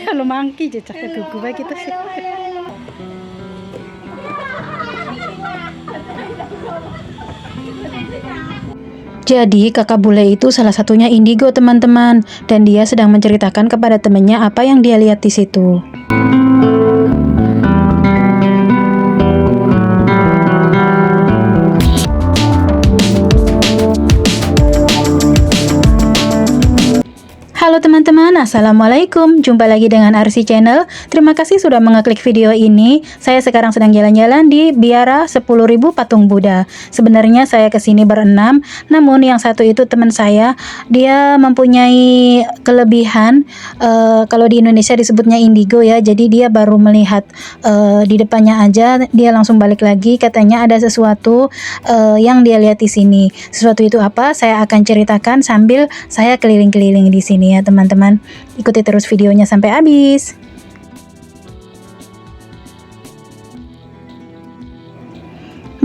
Halo mangki jejak gugu baik itu sih. Jadi kakak bule itu salah satunya indigo teman-teman, dan dia sedang menceritakan kepada temannya apa yang dia lihat di situ. Halo teman-teman, assalamualaikum. Jumpa lagi dengan Arsi Channel. Terima kasih sudah mengeklik video ini. Saya sekarang sedang jalan-jalan di Biara 10.000 Patung Buddha. Sebenarnya saya kesini berenam, namun yang satu itu teman saya. Dia mempunyai kelebihan, kalau di Indonesia disebutnya indigo ya. Jadi dia baru melihat di depannya aja, dia langsung balik lagi. Katanya ada sesuatu yang dia lihat di sini. Sesuatu itu apa? Saya akan ceritakan sambil saya keliling-keliling di sini ya teman-teman. Ikuti terus videonya sampai habis.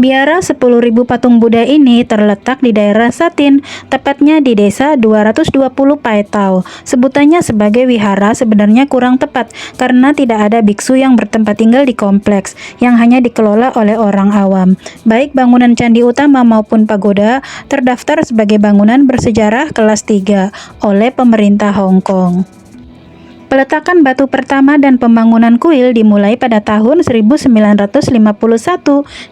Biara 10.000 Patung Buddha ini terletak di daerah Satin, tepatnya di desa 220 Paetau. Sebutannya sebagai wihara sebenarnya kurang tepat karena tidak ada biksu yang bertempat tinggal di kompleks yang hanya dikelola oleh orang awam. Baik bangunan candi utama maupun pagoda terdaftar sebagai bangunan bersejarah kelas 3 oleh pemerintah Hong Kong. Peletakan batu pertama dan pembangunan kuil dimulai pada tahun 1951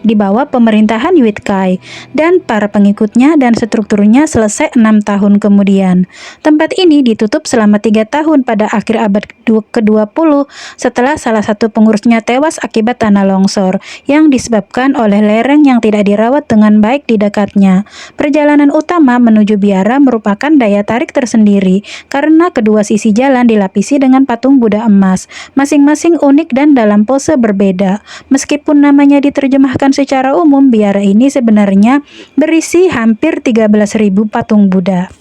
di bawah pemerintahan Yue Kai, dan para pengikutnya dan strukturnya selesai 6 tahun kemudian. Tempat ini ditutup selama 3 tahun pada akhir abad ke-20 setelah salah satu pengurusnya tewas akibat tanah longsor yang disebabkan oleh lereng yang tidak dirawat dengan baik di dekatnya. Perjalanan utama menuju biara merupakan daya tarik tersendiri karena kedua sisi jalan dilapisi dengan patung Buddha emas, masing-masing unik dan dalam pose berbeda. Meskipun namanya diterjemahkan secara umum, biara ini sebenarnya berisi hampir 13.000 patung Buddha.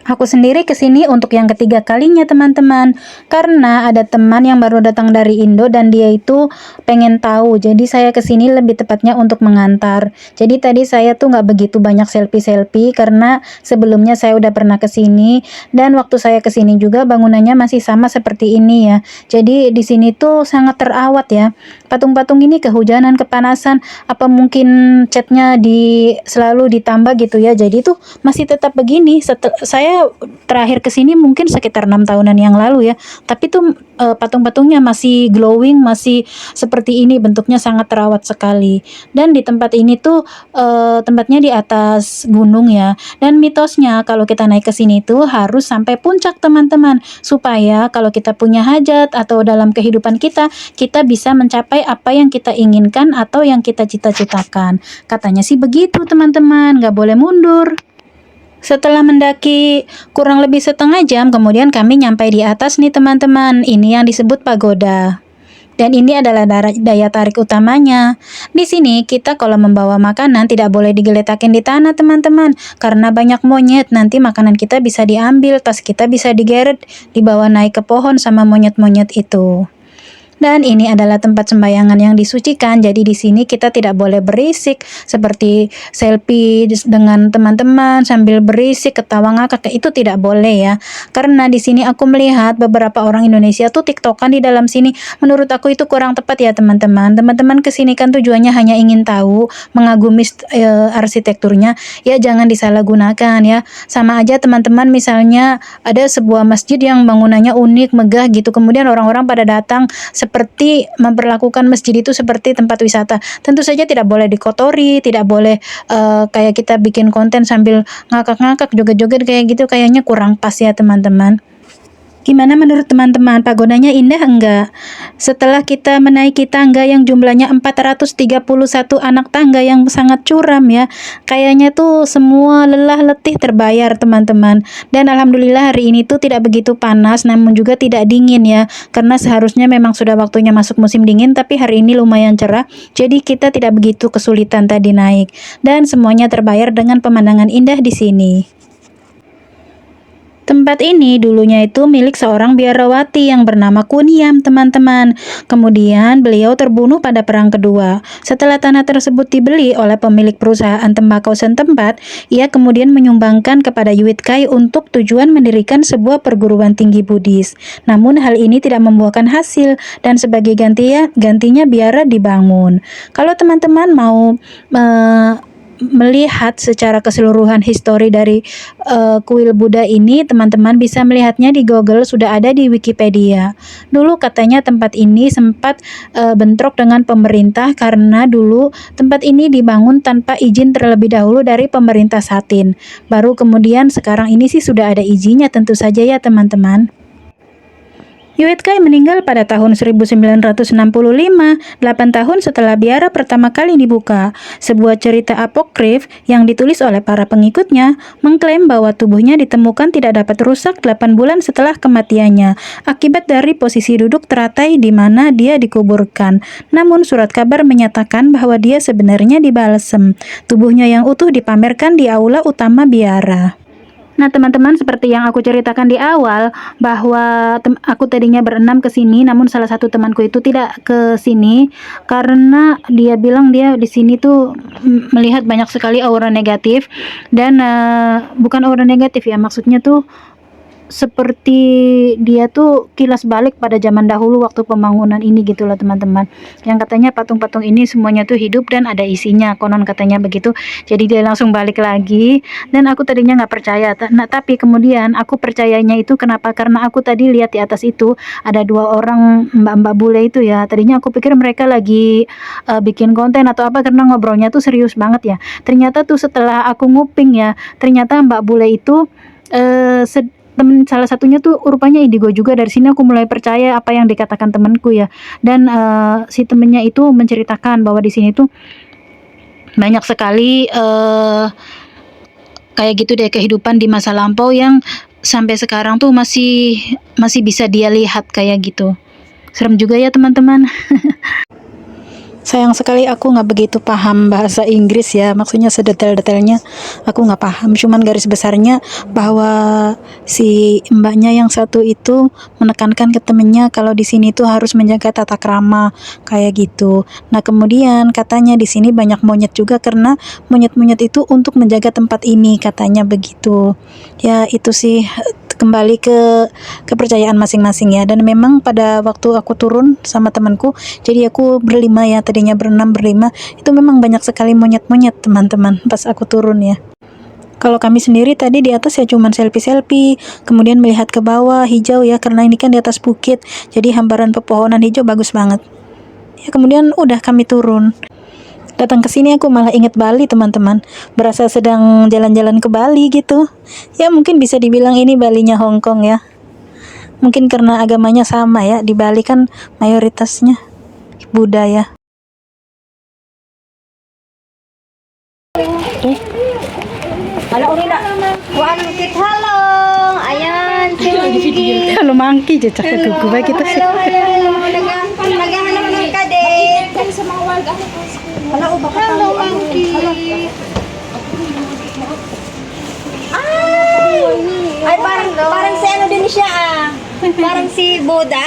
Aku sendiri kesini untuk yang ketiga kalinya teman-teman, karena ada teman yang baru datang dari Indo dan dia itu pengen tahu, jadi saya kesini lebih tepatnya untuk mengantar. Jadi tadi saya tuh nggak begitu banyak selfie-selfie karena sebelumnya saya udah pernah kesini, dan waktu saya kesini juga bangunannya masih sama seperti ini ya. Jadi di sini tuh sangat terawat ya. Patung-patung ini kehujanan, kepanasan, apa mungkin catnya selalu ditambah gitu ya. Jadi tuh masih tetap begini. Saya terakhir kesini mungkin sekitar 6 tahunan yang lalu ya, tapi tuh patung-patungnya masih glowing, masih seperti ini, bentuknya sangat terawat sekali. Dan di tempat ini tuh tempatnya di atas gunung ya, dan mitosnya kalau kita naik ke sini tuh harus sampai puncak teman-teman, supaya kalau kita punya hajat atau dalam kehidupan kita bisa mencapai apa yang kita inginkan atau yang kita cita-citakan. Katanya sih begitu teman-teman, nggak boleh mundur. Setelah mendaki kurang lebih setengah jam, kemudian kami nyampe di atas nih teman-teman. Ini yang disebut pagoda. Dan ini adalah daya tarik utamanya. Di sini kita kalau membawa makanan tidak boleh digeletakin di tanah teman-teman, karena banyak monyet. Nanti makanan kita bisa diambil, tas kita bisa digeret, dibawa naik ke pohon sama monyet-monyet itu. Dan ini adalah tempat sembayangan yang disucikan. Jadi di sini kita tidak boleh berisik seperti selfie dengan teman-teman sambil berisik, ketawa ngakak, itu tidak boleh ya. Karena di sini aku melihat beberapa orang Indonesia tuh tiktokan di dalam sini. Menurut aku itu kurang tepat ya teman-teman. Teman-teman kesini kan tujuannya hanya ingin tahu, mengagumi arsitekturnya. Ya jangan disalahgunakan ya. Sama aja teman-teman, misalnya ada sebuah masjid yang bangunannya unik, megah gitu. Kemudian orang-orang pada datang seperti memperlakukan masjid itu seperti tempat wisata. Tentu saja tidak boleh dikotori, tidak boleh kayak kita bikin konten sambil ngakak-ngakak, joget-joget kayak gitu, kayaknya kurang pas ya teman-teman. Gimana menurut teman-teman, pagodanya indah enggak? Setelah kita menaiki tangga yang jumlahnya 431 anak tangga yang sangat curam ya, kayaknya tuh semua lelah letih terbayar teman-teman. Dan alhamdulillah hari ini tuh tidak begitu panas, namun juga tidak dingin ya, karena seharusnya memang sudah waktunya masuk musim dingin, tapi hari ini lumayan cerah, jadi kita tidak begitu kesulitan tadi naik. Dan semuanya terbayar dengan pemandangan indah di sini. Tempat ini dulunya itu milik seorang biarawati yang bernama Kuniam, teman-teman. Kemudian beliau terbunuh pada Perang Kedua. Setelah tanah tersebut dibeli oleh pemilik perusahaan tembakau setempat, ia kemudian menyumbangkan kepada Yuit Kai untuk tujuan mendirikan sebuah perguruan tinggi Buddhis. Namun hal ini tidak membuahkan hasil dan sebagai gantinya biara dibangun. Kalau teman-teman mau melihat secara keseluruhan histori dari kuil Buddha ini, teman-teman bisa melihatnya di Google, sudah ada di Wikipedia. Dulu katanya tempat ini sempat bentrok dengan pemerintah karena dulu tempat ini dibangun tanpa izin terlebih dahulu dari pemerintah Satin. Baru kemudian sekarang ini sih sudah ada izinnya tentu saja ya teman-teman. Yuit Kai meninggal pada tahun 1965, 8 tahun setelah biara pertama kali dibuka. Sebuah cerita apokrif yang ditulis oleh para pengikutnya mengklaim bahwa tubuhnya ditemukan tidak dapat rusak 8 bulan setelah kematiannya akibat dari posisi duduk teratai di mana dia dikuburkan. Namun surat kabar menyatakan bahwa dia sebenarnya dibalsem. Tubuhnya yang utuh dipamerkan di aula utama biara. Nah teman-teman, seperti yang aku ceritakan di awal bahwa aku tadinya berenam ke sini, namun salah satu temanku itu tidak ke sini karena dia bilang dia di sini tuh melihat banyak sekali aura negatif dan bukan aura negatif ya, maksudnya tuh seperti dia tuh kilas balik pada zaman dahulu waktu pembangunan ini gitu loh teman-teman, yang katanya patung-patung ini semuanya tuh hidup dan ada isinya, konon katanya begitu. Jadi dia langsung balik lagi dan aku tadinya nggak percaya. Nah tapi kemudian aku percayanya itu kenapa, karena aku tadi lihat di atas itu ada 2 orang mbak-mbak bule itu ya. Tadinya aku pikir mereka lagi bikin konten atau apa karena ngobrolnya tuh serius banget ya. Ternyata tuh setelah aku nguping ya, ternyata mbak bule itu temen salah satunya tuh rupanya indigo juga. Dari sini aku mulai percaya apa yang dikatakan temanku ya. Dan si temennya itu menceritakan bahwa di sini tuh banyak sekali kayak gitu deh kehidupan di masa lampau yang sampai sekarang tuh masih bisa dia lihat kayak gitu. Serem juga ya teman-teman. Sayang sekali aku nggak begitu paham bahasa Inggris ya, maksudnya sedetail-detailnya aku nggak paham, cuman garis besarnya bahwa si mbaknya yang satu itu menekankan ke temennya kalau di sini tuh harus menjaga tata krama kayak gitu. Nah kemudian katanya di sini banyak monyet juga karena monyet-monyet itu untuk menjaga tempat ini katanya begitu. Ya itu sih kembali ke kepercayaan masing-masing ya. Dan memang pada waktu aku turun sama temanku, jadi aku berlima ya, tadinya berenam berlima, itu memang banyak sekali monyet-monyet teman-teman pas aku turun ya. Kalau kami sendiri tadi di atas ya cuman selfie-selfie, kemudian melihat ke bawah hijau ya, karena ini kan di atas bukit, jadi hamparan pepohonan hijau bagus banget. Ya kemudian udah kami turun. Datang ke sini aku malah inget Bali teman-teman, berasa sedang jalan-jalan ke Bali gitu. Ya mungkin bisa dibilang ini Balinya Hong Kong ya. Mungkin karena agamanya sama ya, di Bali kan mayoritasnya Buddha ya. Halo, uli na. Kuan kit halo. Ayan, si Mungki. Kalau mangki aja cakap ke gue kita sih. Halo. Naghahanap ng kadit. Sa mga wild animals. Halo, halo, Mungki. Ay, parang si ano din siya ah. Parang si Buddha.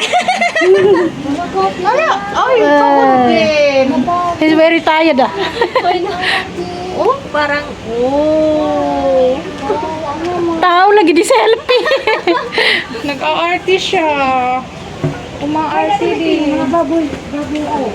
Ano? Ay, pagod din. He's very tired ah. Oh, parang Tahu lagi di selfie. Nag-aarty siya. Uma-arty din. Mga baboy. Baboy.